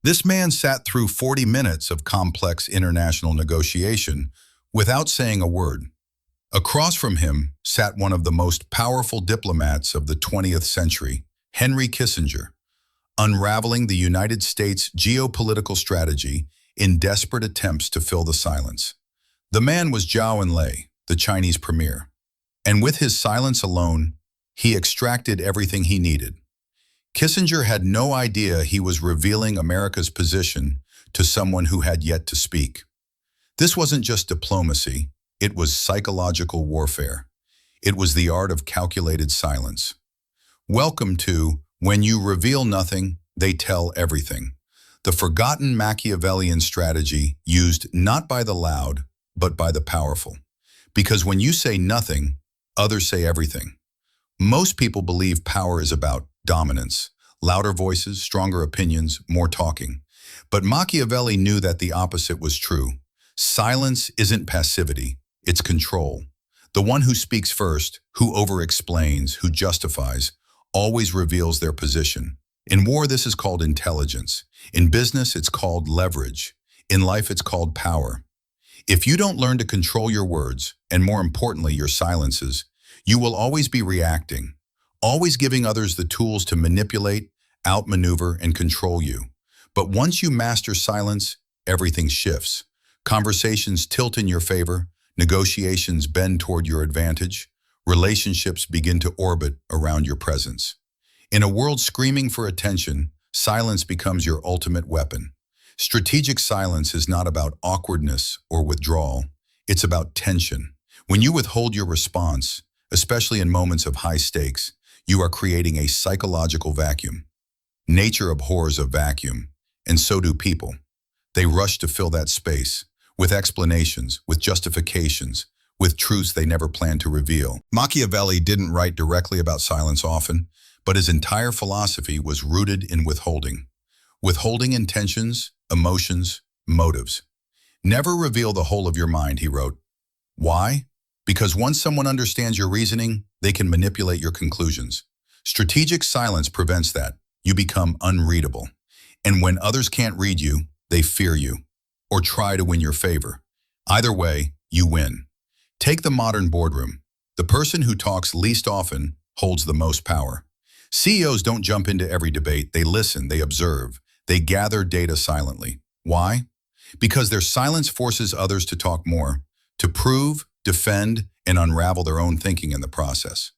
This man sat through 40 minutes of complex international negotiation without saying a word. Across from him sat one of the most powerful diplomats of the 20th century, Henry Kissinger, unraveling the United States' geopolitical strategy in desperate attempts to fill the silence. The man was Zhou Enlai, the Chinese premier, and with his silence alone, he extracted everything he needed. Kissinger had no idea he was revealing America's position to someone who had yet to speak. This wasn't just diplomacy, it was psychological warfare. It was the art of calculated silence. Welcome to When You Reveal Nothing, They Tell Everything, the forgotten Machiavellian strategy used not by the loud, but by the powerful. Because when you say nothing, others say everything. Most people believe power is about dominance, louder voices, stronger opinions, more talking. But Machiavelli knew that the opposite was true. Silence isn't passivity, it's control. The one who speaks first, who over-explains, who justifies, always reveals their position. In war, this is called intelligence. In business, it's called leverage. In life, it's called power. If you don't learn to control your words, and more importantly, your silences, you will always be reacting, always giving others the tools to manipulate, outmaneuver, and control you. But once you master silence, everything shifts. Conversations tilt in your favor, negotiations bend toward your advantage, relationships begin to orbit around your presence. In a world screaming for attention, silence becomes your ultimate weapon. Strategic silence is not about awkwardness or withdrawal, it's about tension. When you withhold your response, especially in moments of high stakes, you are creating a psychological vacuum. Nature abhors a vacuum, and so do people. They rush to fill that space, with explanations, with justifications, with truths they never planned to reveal. Machiavelli didn't write directly about silence often, but his entire philosophy was rooted in withholding. Withholding intentions, emotions, motives. Never reveal the whole of your mind, he wrote. Why? Because once someone understands your reasoning, they can manipulate your conclusions. Strategic silence prevents that. You become unreadable. And when others can't read you, they fear you, or try to win your favor. Either way, you win. Take the modern boardroom. The person who talks least often holds the most power. CEOs don't jump into every debate. They listen, they observe, they gather data silently. Why? Because their silence forces others to talk more, to prove, defend, and unravel their own thinking in the process.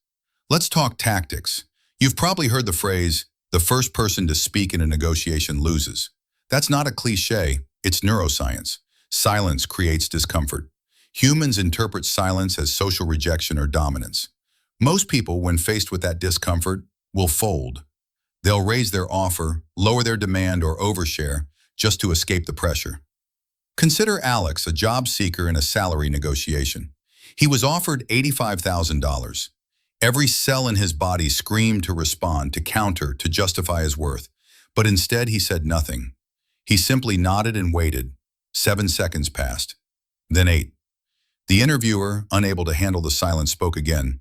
Let's talk tactics. You've probably heard the phrase, the first person to speak in a negotiation loses. That's not a cliche, it's neuroscience. Silence creates discomfort. Humans interpret silence as social rejection or dominance. Most people, when faced with that discomfort, will fold. They'll raise their offer, lower their demand, or overshare just to escape the pressure. Consider Alex, a job seeker in a salary negotiation. He was offered $85,000. Every cell in his body screamed to respond, to counter, to justify his worth. But instead, he said nothing. He simply nodded and waited. 7 seconds passed. Then 8. The interviewer, unable to handle the silence, spoke again.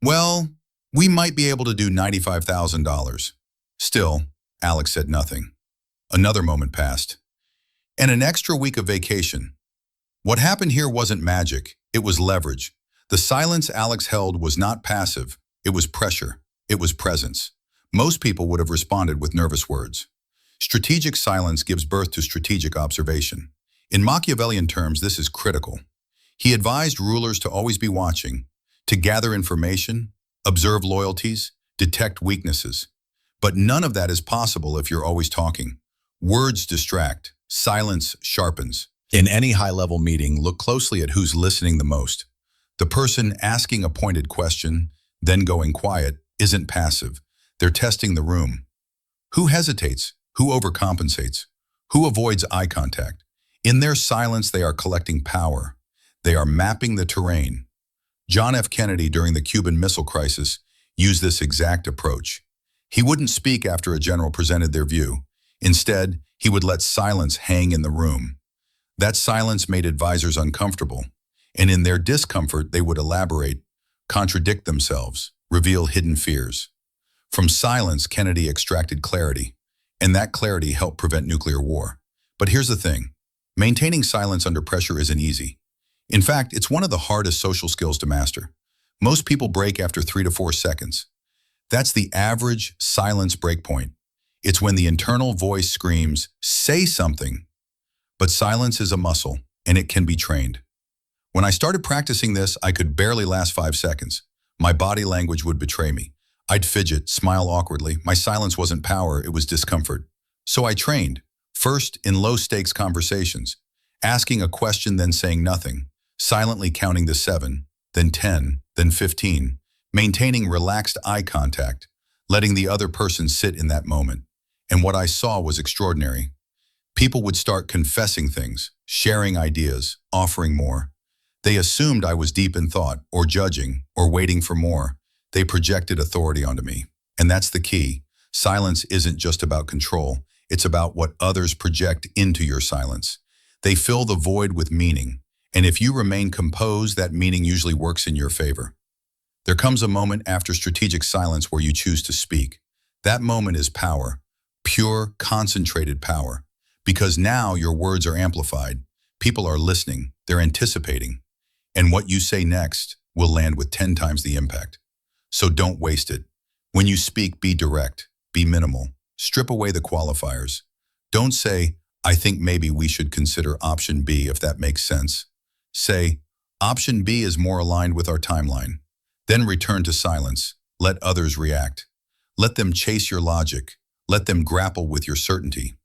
Well, we might be able to do $95,000. Still, Alex said nothing. Another moment passed. And an extra week of vacation. What happened here wasn't magic, it was leverage. The silence Alex held was not passive, it was pressure, it was presence. Most people would have responded with nervous words. Strategic silence gives birth to strategic observation. In Machiavellian terms, this is critical. He advised rulers to always be watching, to gather information, observe loyalties, detect weaknesses. But none of that is possible if you're always talking. Words distract, silence sharpens. In any high-level meeting, look closely at who's listening the most. The person asking a pointed question, then going quiet, isn't passive. They're testing the room. Who hesitates? Who overcompensates? Who avoids eye contact? In their silence, they are collecting power. They are mapping the terrain. John F. Kennedy, during the Cuban Missile Crisis, used this exact approach. He wouldn't speak after a general presented their view. Instead, he would let silence hang in the room. That silence made advisors uncomfortable, and in their discomfort, they would elaborate, contradict themselves, reveal hidden fears. From silence, Kennedy extracted clarity, And that clarity helped prevent nuclear war. But here's the thing. Maintaining silence under pressure isn't easy. In fact, it's one of the hardest social skills to master. Most people break after 3 to 4 seconds. That's the average silence breakpoint. It's when the internal voice screams, "Say something." But silence is a muscle, and it can be trained. When I started practicing this, I could barely last 5 seconds. My body language would betray me. I'd fidget, smile awkwardly. My silence wasn't power, it was discomfort. So I trained, first in low-stakes conversations, asking a question then saying nothing, silently counting to 7, then 10, then 15, maintaining relaxed eye contact, letting the other person sit in that moment. And what I saw was extraordinary. People would start confessing things, sharing ideas, offering more. They assumed I was deep in thought, or judging, or waiting for more. They projected authority onto me. And that's the key. Silence isn't just about control. It's about what others project into your silence. They fill the void with meaning. And if you remain composed, that meaning usually works in your favor. There comes a moment after strategic silence where you choose to speak. That moment is power, pure, concentrated power. Because now your words are amplified. People are listening. They're anticipating. And what you say next will land with 10 times the impact. So don't waste it. When you speak, be direct, be minimal. Strip away the qualifiers. Don't say, "I think maybe we should consider option B," if that makes sense. Say, "Option B is more aligned with our timeline." Then return to silence. Let others react. Let them chase your logic. Let them grapple with your certainty.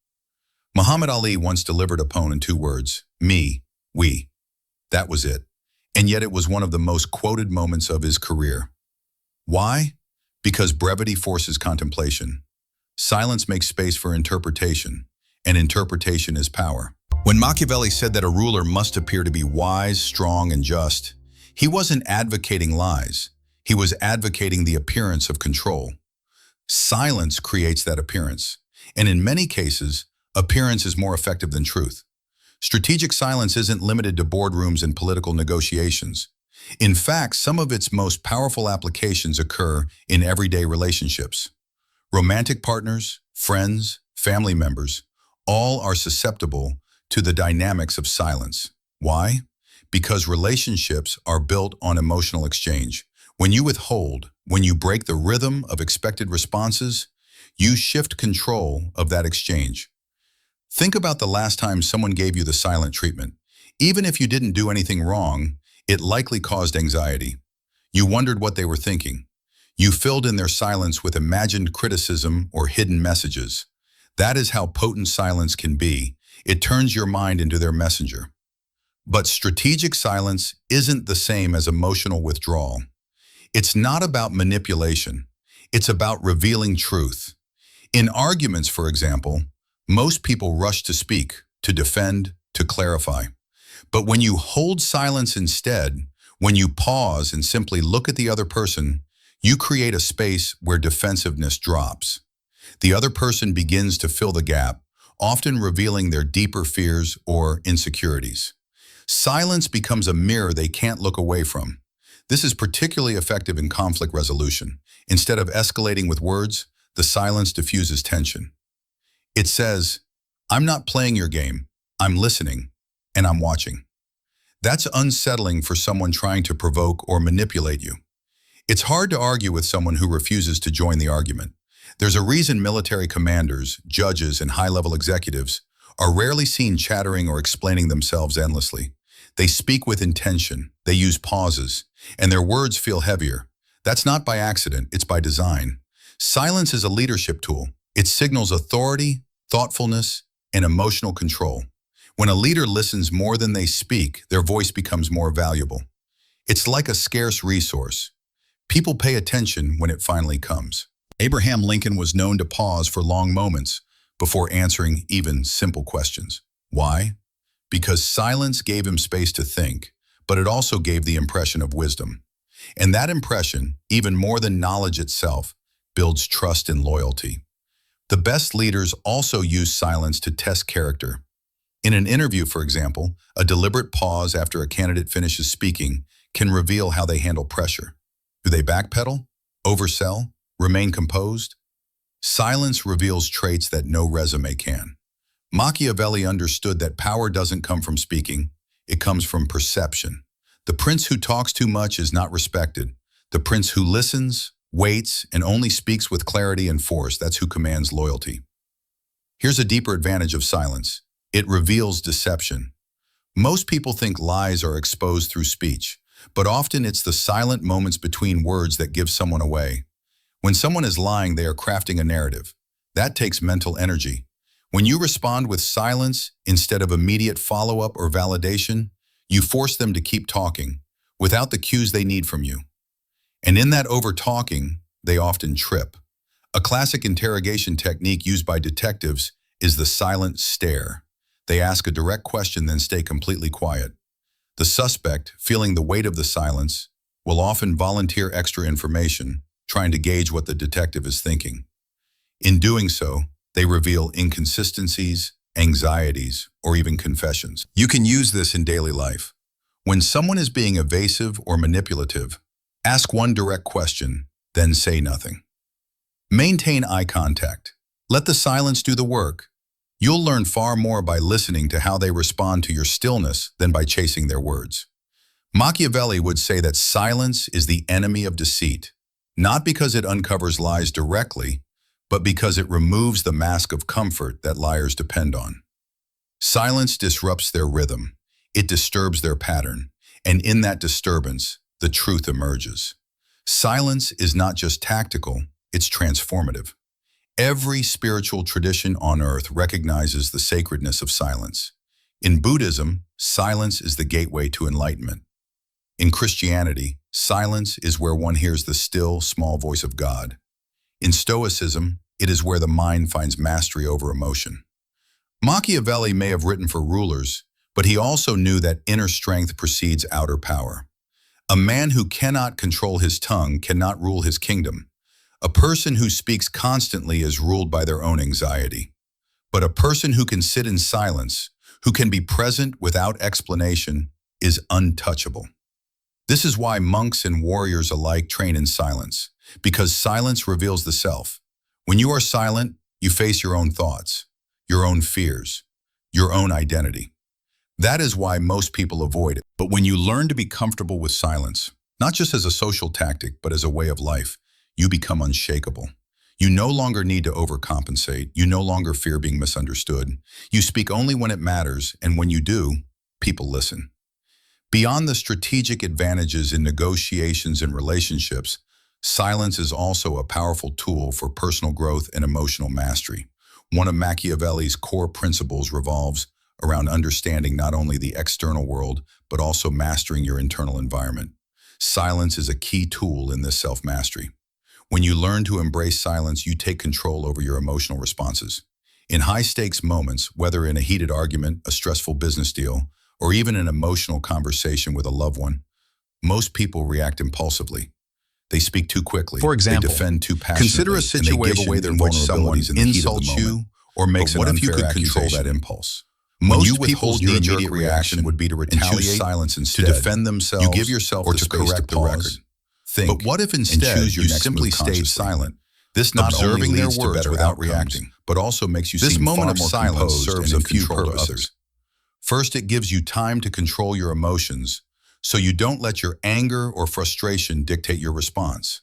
Muhammad Ali once delivered a poem in 2 words, "Me, we." That was it. And yet it was one of the most quoted moments of his career. Why? Because brevity forces contemplation. Silence makes space for interpretation, and interpretation is power. When Machiavelli said that a ruler must appear to be wise, strong, and just, he wasn't advocating lies. He was advocating the appearance of control. Silence creates that appearance, and in many cases, appearance is more effective than truth. Strategic silence isn't limited to boardrooms and political negotiations. In fact, some of its most powerful applications occur in everyday relationships. Romantic partners, friends, family members, all are susceptible to the dynamics of silence. Why? Because relationships are built on emotional exchange. When you withhold, when you break the rhythm of expected responses, you shift control of that exchange. Think about the last time someone gave you the silent treatment. Even if you didn't do anything wrong, it likely caused anxiety. You wondered what they were thinking. You filled in their silence with imagined criticism or hidden messages. That is how potent silence can be. It turns your mind into their messenger. But strategic silence isn't the same as emotional withdrawal. It's not about manipulation. It's about revealing truth. In arguments, for example, most people rush to speak, to defend, to clarify. But when you hold silence instead, when you pause and simply look at the other person, you create a space where defensiveness drops. The other person begins to fill the gap, often revealing their deeper fears or insecurities. Silence becomes a mirror they can't look away from. This is particularly effective in conflict resolution. Instead of escalating with words, the silence diffuses tension. It says, "I'm not playing your game, I'm listening, and I'm watching." That's unsettling for someone trying to provoke or manipulate you. It's hard to argue with someone who refuses to join the argument. There's a reason military commanders, judges, and high-level executives are rarely seen chattering or explaining themselves endlessly. They speak with intention, they use pauses, and their words feel heavier. That's not by accident, it's by design. Silence is a leadership tool. It signals authority, thoughtfulness, and emotional control. When a leader listens more than they speak, their voice becomes more valuable. It's like a scarce resource. People pay attention when it finally comes. Abraham Lincoln was known to pause for long moments before answering even simple questions. Why? Because silence gave him space to think, but it also gave the impression of wisdom. And that impression, even more than knowledge itself, builds trust and loyalty. The best leaders also use silence to test character. In an interview, for example, a deliberate pause after a candidate finishes speaking can reveal how they handle pressure. Do they backpedal, oversell, remain composed? Silence reveals traits that no resume can. Machiavelli understood that power doesn't come from speaking, it comes from perception. The prince who talks too much is not respected. The prince who listens, waits, and only speaks with clarity and force, that's who commands loyalty. Here's a deeper advantage of silence. It reveals deception. Most people think lies are exposed through speech, but often it's the silent moments between words that give someone away. When someone is lying, they are crafting a narrative. That takes mental energy. When you respond with silence instead of immediate follow-up or validation, you force them to keep talking without the cues they need from you. And in that over-talking, they often trip. A classic interrogation technique used by detectives is the silent stare. They ask a direct question, then stay completely quiet. The suspect, feeling the weight of the silence, will often volunteer extra information, trying to gauge what the detective is thinking. In doing so, they reveal inconsistencies, anxieties, or even confessions. You can use this in daily life. When someone is being evasive or manipulative, ask one direct question, then say nothing. Maintain eye contact. Let the silence do the work. You'll learn far more by listening to how they respond to your stillness than by chasing their words. Machiavelli would say that silence is the enemy of deceit, not because it uncovers lies directly, but because it removes the mask of comfort that liars depend on. Silence disrupts their rhythm, it disturbs their pattern, and in that disturbance, the truth emerges. Silence is not just tactical, it's transformative. Every spiritual tradition on earth recognizes the sacredness of silence. In Buddhism, silence is the gateway to enlightenment. In Christianity, silence is where one hears the still, small voice of God. In Stoicism, it is where the mind finds mastery over emotion. Machiavelli may have written for rulers, but he also knew that inner strength precedes outer power. A man who cannot control his tongue cannot rule his kingdom. A person who speaks constantly is ruled by their own anxiety. But a person who can sit in silence, who can be present without explanation, is untouchable. This is why monks and warriors alike train in silence, because silence reveals the self. When you are silent, you face your own thoughts, your own fears, your own identity. That is why most people avoid it. But when you learn to be comfortable with silence, not just as a social tactic, but as a way of life, you become unshakable. You no longer need to overcompensate. You no longer fear being misunderstood. You speak only when it matters, and when you do, people listen. Beyond the strategic advantages in negotiations and relationships, silence is also a powerful tool for personal growth and emotional mastery. One of Machiavelli's core principles revolves around understanding not only the external world, but also mastering your internal environment. Silence is a key tool in this self-mastery. When you learn to embrace silence, you take control over your emotional responses. In high-stakes moments, whether in a heated argument, a stressful business deal, or even an emotional conversation with a loved one, most people react impulsively. They speak too quickly. For example, they defend too passionately. consider a situation and they give away their in which someone vulnerabilities in the heat of the insults moment. you or makes But what an if you unfair could control accusation? that impulse? Most When you people's withhold your knee-jerk immediate reaction would be to and choose retaliate, silence instead, to defend themselves, you give yourself or the to space to correct the pause, record. Think, but what if instead choose your you next simply move stayed consciously? silent? This not Observing only their leads to words better without outcomes, reacting, but also makes you This seem moment far of more silence composed serves and a in few control to purposes. others. First, it gives you time to control your emotions, so you don't let your anger or frustration dictate your response.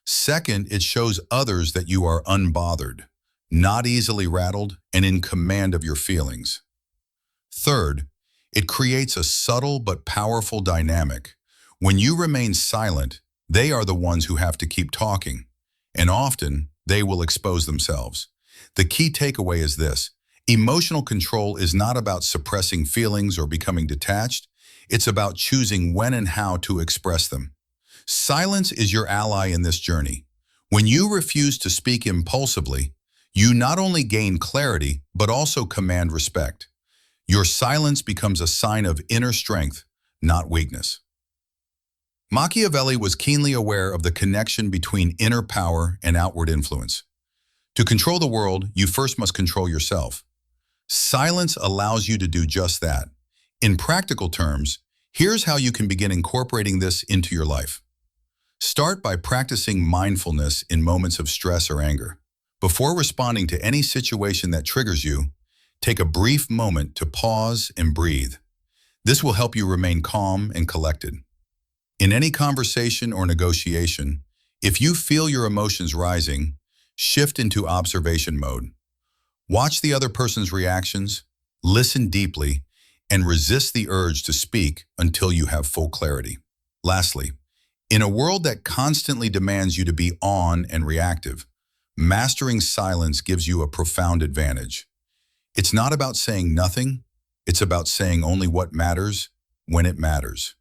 Second, it shows others that you are unbothered, not easily rattled, and in command of your feelings. Third, it creates a subtle but powerful dynamic. When you remain silent, they are the ones who have to keep talking, and often they will expose themselves. The key takeaway is this: emotional control is not about suppressing feelings or becoming detached. It's about choosing when and how to express them. Silence is your ally in this journey. When you refuse to speak impulsively, you not only gain clarity, but also command respect. Your silence becomes a sign of inner strength, not weakness. Machiavelli was keenly aware of the connection between inner power and outward influence. To control the world, you first must control yourself. Silence allows you to do just that. In practical terms, here's how you can begin incorporating this into your life. Start by practicing mindfulness in moments of stress or anger. Before responding to any situation that triggers you, take a brief moment to pause and breathe. This will help you remain calm and collected. In any conversation or negotiation, if you feel your emotions rising, shift into observation mode. Watch the other person's reactions, listen deeply, and resist the urge to speak until you have full clarity. Lastly, in a world that constantly demands you to be on and reactive, mastering silence gives you a profound advantage. It's not about saying nothing, it's about saying only what matters when it matters.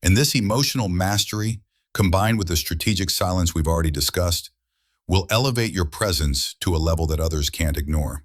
And this emotional mastery, combined with the strategic silence we've already discussed, will elevate your presence to a level that others can't ignore.